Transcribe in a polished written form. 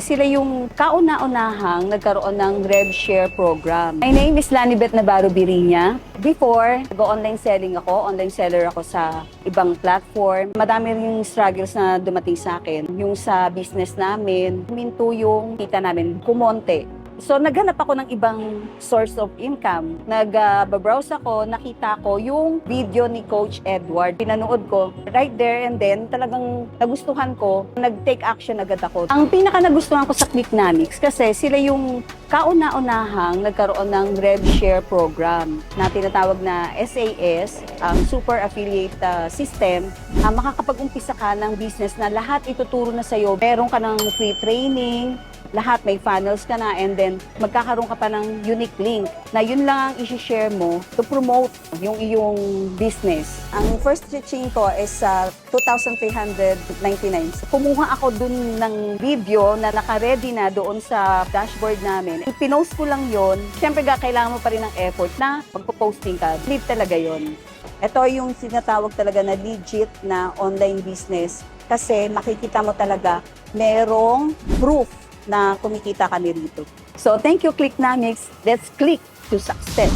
sila yung kauna-unahang nagkaroon ng RevShare program. My name is Lanibet Navarro Birinya. Before, nag-online selling ako, online seller ako sa ibang platform. Madami ring struggles na dumating sa akin. Yung sa business namin, huminto yung kita namin, kumonte. So, naghanap ako ng ibang source of income. Nag-browse ako, nakita ko yung video ni Coach Edward. Pinanood ko right there and then, talagang nagustuhan ko. Nag-take action agad ako. Ang pinaka nagustuhan ko sa Clicknomics kasi sila yung kauna-unahang nagkaroon ng RevShare program na tinatawag na SAS, ang Super Affiliate System. Makakapag-umpisa ka ng business na lahat ituturo na sa'yo. Meron ka ng free training, lahat may funnels ka na, and then magkakaroon ka pa ng unique link na yun lang ang isi-share mo to promote yung iyong business. Ang first teaching ko is 2,399. Kumuha ako dun ng video na naka-ready na doon sa dashboard namin. Pinost ko lang yun. Siyempre kailangan mo pa rin ng effort na magpo-posting ka. Need talaga yun. Ito yung sinatawag talaga na legit na online business kasi makikita mo talaga merong proof na kumikita kami rito. So, thank you, Clicknomics. Let's click to success.